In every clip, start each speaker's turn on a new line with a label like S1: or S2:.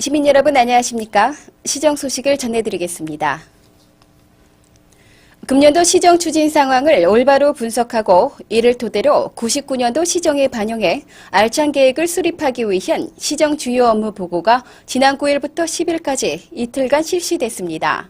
S1: 시민 여러분 안녕하십니까? 시정 소식을 전해드리겠습니다. 금년도 시정 추진 상황을 올바로 분석하고 이를 토대로 99년도 시정에 반영해 알찬 계획을 수립하기 위한 시정 주요 업무 보고가 지난 9일부터 10일까지 이틀간 실시됐습니다.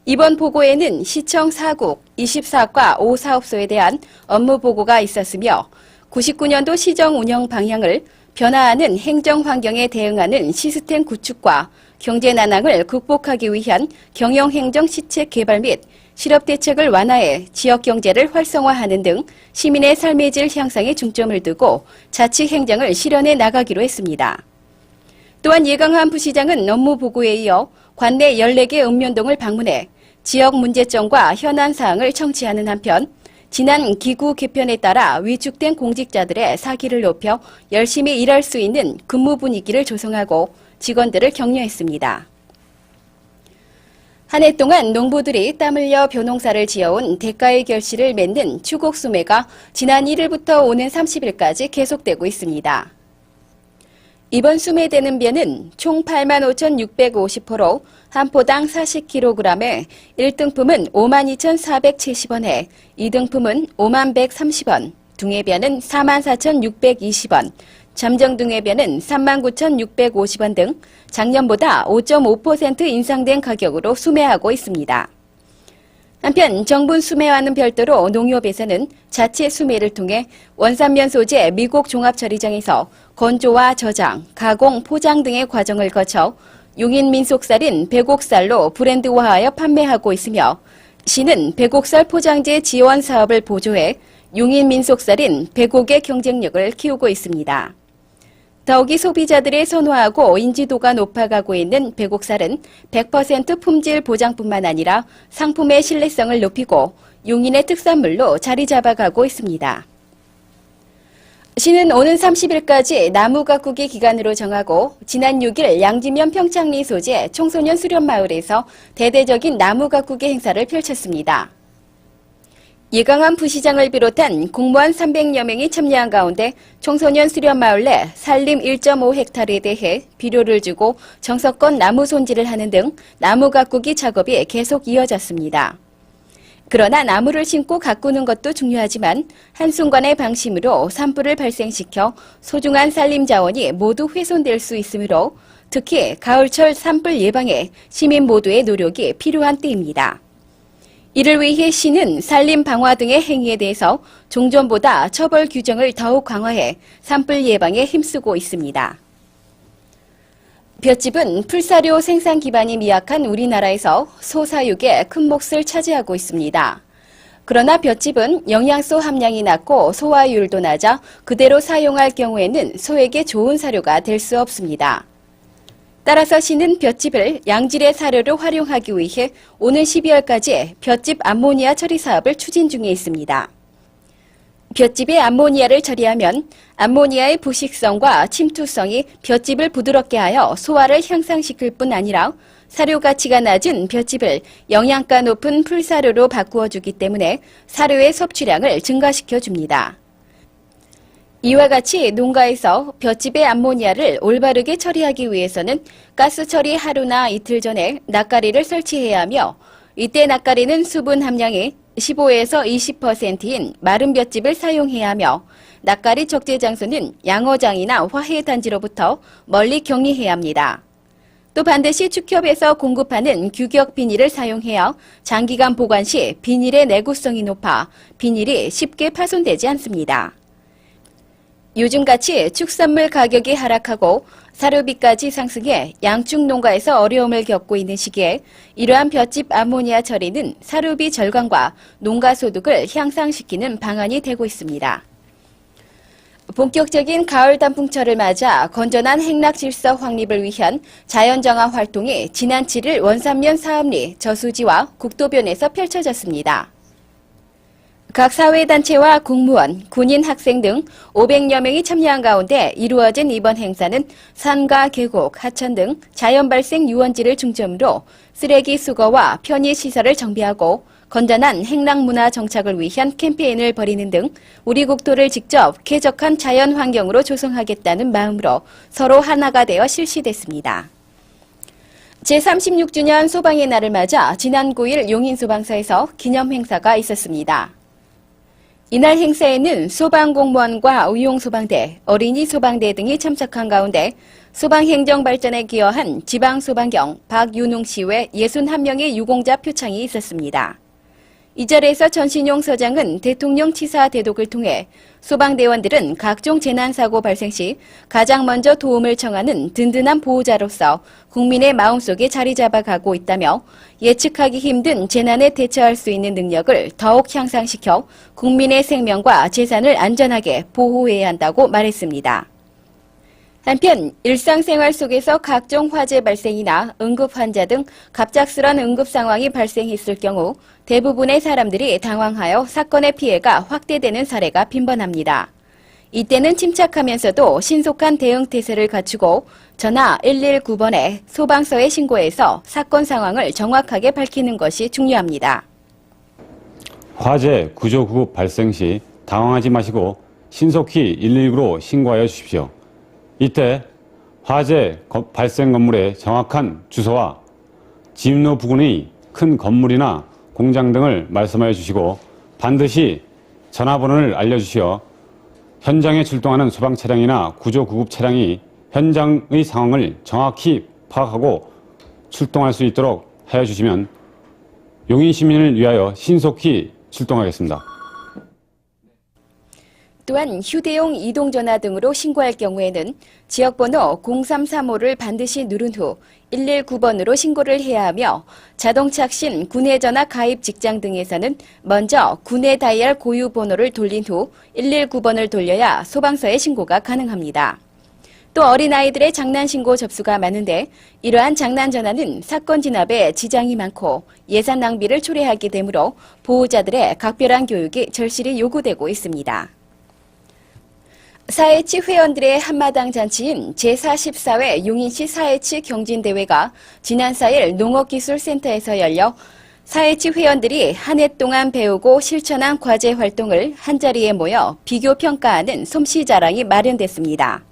S1: 이번 보고에는 시청 4국, 24과 5사업소에 대한 업무 보고가 있었으며 99년도 시정 운영 방향을 변화하는 행정 환경에 대응하는 시스템 구축과 경제 난항을 극복하기 위한 경영행정 시책 개발 및 실업 대책을 완화해 지역 경제를 활성화하는 등 시민의 삶의 질 향상에 중점을 두고 자치 행정을 실현해 나가기로 했습니다. 또한 예강한 부시장은 업무 보고에 이어 관내 14개 읍면동을 방문해 지역 문제점과 현안 사항을 청취하는 한편 지난 기구 개편에 따라 위축된 공직자들의 사기를 높여 열심히 일할 수 있는 근무 분위기를 조성하고 직원들을 격려했습니다. 한 해 동안 농부들이 땀 흘려 벼농사를 지어온 대가의 결실을 맺는 추곡수매가 지난 1일부터 오는 30일까지 계속되고 있습니다. 이번 수매되는 벼는 총 85,650호로 한 포당 40kg에 1등품은 52,470원에 2등품은 51,130원, 둥해벼는 44,620원, 잠정둥해벼는 39,650원 등 작년보다 5.5% 인상된 가격으로 수매하고 있습니다. 한편 정분 수매와는 별도로 농협에서는 자체 수매를 통해 원산면 소재 미국 종합처리장에서 건조와 저장, 가공, 포장 등의 과정을 거쳐 용인 민속쌀인 백옥쌀로 브랜드화하여 판매하고 있으며 시는 백옥쌀 포장재 지원 사업을 보조해 용인 민속쌀인 백옥의 경쟁력을 키우고 있습니다. 더욱이 소비자들의 선호하고 인지도가 높아가고 있는 백옥쌀은 100% 품질 보장뿐만 아니라 상품의 신뢰성을 높이고 용인의 특산물로 자리 잡아가고 있습니다. 시는 오는 30일까지 나무 가꾸기 기간으로 정하고 지난 6일 양지면 평창리 소재 청소년 수련마을에서 대대적인 나무 가꾸기 행사를 펼쳤습니다. 예강한 부시장을 비롯한 공무원 300여 명이 참여한 가운데 청소년 수련마을 내 산림 1.5헥타르에 대해 비료를 주고 정석권 나무 손질을 하는 등 나무 가꾸기 작업이 계속 이어졌습니다. 그러나 나무를 심고 가꾸는 것도 중요하지만 한순간의 방심으로 산불을 발생시켜 소중한 산림 자원이 모두 훼손될 수 있으므로 특히 가을철 산불 예방에 시민 모두의 노력이 필요한 때입니다. 이를 위해 시는 산림 방화 등의 행위에 대해서 종전보다 처벌 규정을 더욱 강화해 산불 예방에 힘쓰고 있습니다. 볏짚은 풀사료 생산 기반이 미약한 우리나라에서 소사육의 큰 몫을 차지하고 있습니다. 그러나 볏짚은 영양소 함량이 낮고 소화율도 낮아 그대로 사용할 경우에는 소에게 좋은 사료가 될 수 없습니다. 따라서 시는 볏짚을 양질의 사료로 활용하기 위해 오는 12월까지 볏짚 암모니아 처리 사업을 추진 중에 있습니다. 볏짚의 암모니아를 처리하면 암모니아의 부식성과 침투성이 볏짚을 부드럽게 하여 소화를 향상시킬 뿐 아니라 사료 가치가 낮은 볏짚을 영양가 높은 풀사료로 바꾸어 주기 때문에 사료의 섭취량을 증가시켜 줍니다. 이와 같이 농가에서 볏짚의 암모니아를 올바르게 처리하기 위해서는 가스 처리 하루나 이틀 전에 낯가리를 설치해야 하며 이때 낯가리는 수분 함량이 15에서 20%인 마른 볏짚을 사용해야 하며 낯가리 적재 장소는 양어장이나 화훼단지로부터 멀리 격리해야 합니다. 또 반드시 축협에서 공급하는 규격 비닐을 사용해야 장기간 보관 시 비닐의 내구성이 높아 비닐이 쉽게 파손되지 않습니다. 요즘같이 축산물 가격이 하락하고 사료비까지 상승해 양축 농가에서 어려움을 겪고 있는 시기에 이러한 볏짚 암모니아 처리는 사료비 절감과 농가 소득을 향상시키는 방안이 되고 있습니다. 본격적인 가을 단풍철을 맞아 건전한 행락 질서 확립을 위한 자연정화 활동이 지난 7일 원산면 사업리 저수지와 국도변에서 펼쳐졌습니다. 각 사회단체와 공무원, 군인, 학생 등 500여 명이 참여한 가운데 이루어진 이번 행사는 산과 계곡, 하천 등 자연 발생 유원지를 중점으로 쓰레기 수거와 편의시설을 정비하고 건전한 행랑문화 정착을 위한 캠페인을 벌이는 등 우리 국토를 직접 쾌적한 자연 환경으로 조성하겠다는 마음으로 서로 하나가 되어 실시됐습니다. 제36주년 소방의 날을 맞아 지난 9일 용인소방서에서 기념행사가 있었습니다. 이날 행사에는 소방공무원과 의용소방대, 어린이소방대 등이 참석한 가운데 소방행정 발전에 기여한 지방소방경 박윤웅 씨외 61명의 유공자 표창이 있었습니다. 이 자리에서 전신용 서장은 대통령 치사 대독을 통해 소방대원들은 각종 재난사고 발생 시 가장 먼저 도움을 청하는 든든한 보호자로서 국민의 마음속에 자리 잡아가고 있다며 예측하기 힘든 재난에 대처할 수 있는 능력을 더욱 향상시켜 국민의 생명과 재산을 안전하게 보호해야 한다고 말했습니다. 한편 일상생활 속에서 각종 화재 발생이나 응급 환자 등 갑작스런 응급 상황이 발생했을 경우 대부분의 사람들이 당황하여 사건의 피해가 확대되는 사례가 빈번합니다. 이때는 침착하면서도 신속한 대응 태세를 갖추고 전화 119번에 소방서에 신고해서 사건 상황을 정확하게 밝히는 것이 중요합니다.
S2: 화재 구조구급 발생 시 당황하지 마시고 신속히 119로 신고하여 주십시오. 이때 화재 발생 건물의 정확한 주소와 진로 부근의 큰 건물이나 공장 등을 말씀하여 주시고 반드시 전화번호를 알려주시어 현장에 출동하는 소방 차량이나 구조 구급 차량이 현장의 상황을 정확히 파악하고 출동할 수 있도록 하여 주시면 용인 시민을 위하여 신속히 출동하겠습니다.
S1: 또한 휴대용 이동전화 등으로 신고할 경우에는 지역번호 0335를 반드시 누른 후 119번으로 신고를 해야 하며 자동착신 구내전화 가입 직장 등에서는 먼저 구내 다이얼 고유 번호를 돌린 후 119번을 돌려야 소방서에 신고가 가능합니다. 또 어린아이들의 장난신고 접수가 많은데 이러한 장난전화는 사건 진압에 지장이 많고 예산 낭비를 초래하게 되므로 보호자들의 각별한 교육이 절실히 요구되고 있습니다. 4.27 회원들의 한마당 잔치인 제44회 용인시 4.27 경진대회가 지난 4일 농업기술센터에서 열려 4.27 회원들이 한 해 동안 배우고 실천한 과제 활동을 한자리에 모여 비교평가하는 솜씨 자랑이 마련됐습니다.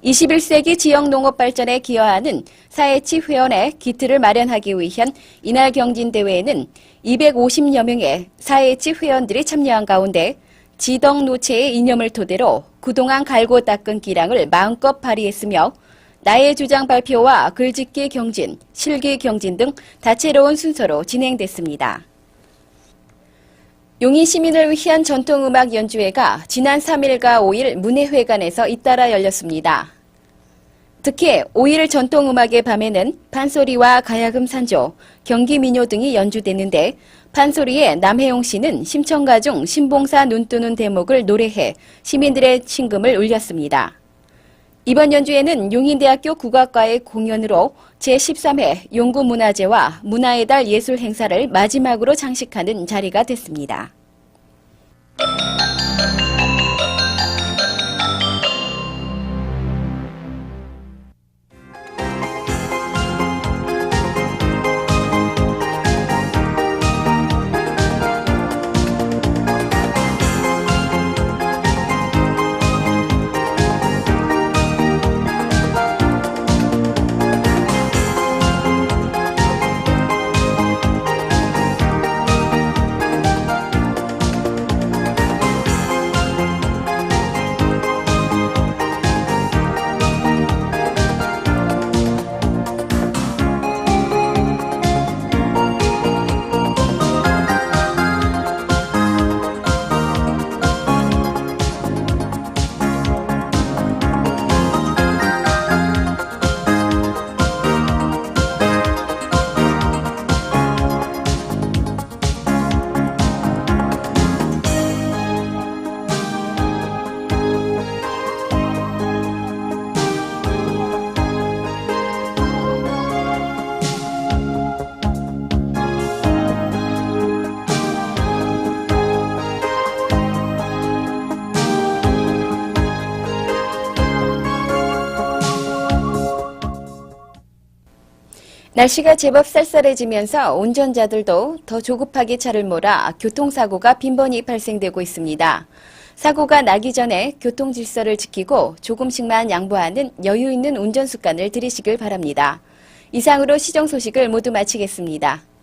S1: 21세기 지역 농업 발전에 기여하는 4.27 회원의 기틀을 마련하기 위한 이날 경진대회에는 250여 명의 4.27 회원들이 참여한 가운데 지덕 노체의 이념을 토대로 그동안 갈고 닦은 기량을 마음껏 발휘했으며 나의 주장 발표와 글짓기 경진, 실기 경진 등 다채로운 순서로 진행됐습니다. 용인 시민을 위한 전통음악 연주회가 지난 3일과 5일 문예회관에서 잇따라 열렸습니다. 특히 5일 전통음악의 밤에는 판소리와 가야금 산조, 경기민요 등이 연주됐는데 판소리의 남혜용 씨는 심청가 중 신봉사 눈뜨는 대목을 노래해 시민들의 심금을 울렸습니다. 이번 연주에는 용인대학교 국악과의 공연으로 제13회 용구문화제와 문화의 달 예술 행사를 마지막으로 장식하는 자리가 됐습니다. 날씨가 제법 쌀쌀해지면서 운전자들도 더 조급하게 차를 몰아 교통사고가 빈번히 발생되고 있습니다. 사고가 나기 전에 교통 질서를 지키고 조금씩만 양보하는 여유 있는 운전 습관을 들이시길 바랍니다. 이상으로 시정 소식을 모두 마치겠습니다.